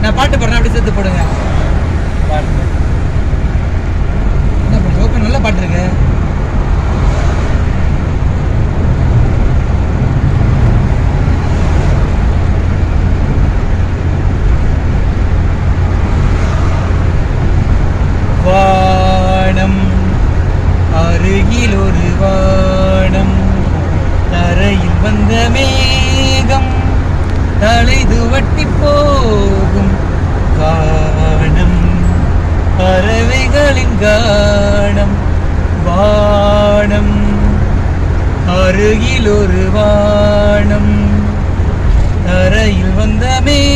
நான் பாட்டு பாடுறேன், அப்படி சேர்த்து போடுங்க. பாட்டு என்ன பண்ணி ஓகே, நல்ல பாட்டு இருக்கு. வானம் அருகில் ஒரு வானம், தரையில் வந்த மேகம் தலை துவட்டி போகும் காணம், பறவைகளின் காணம். வானம் அருகில் ஒரு வானம், தரையில் வந்த மேகம்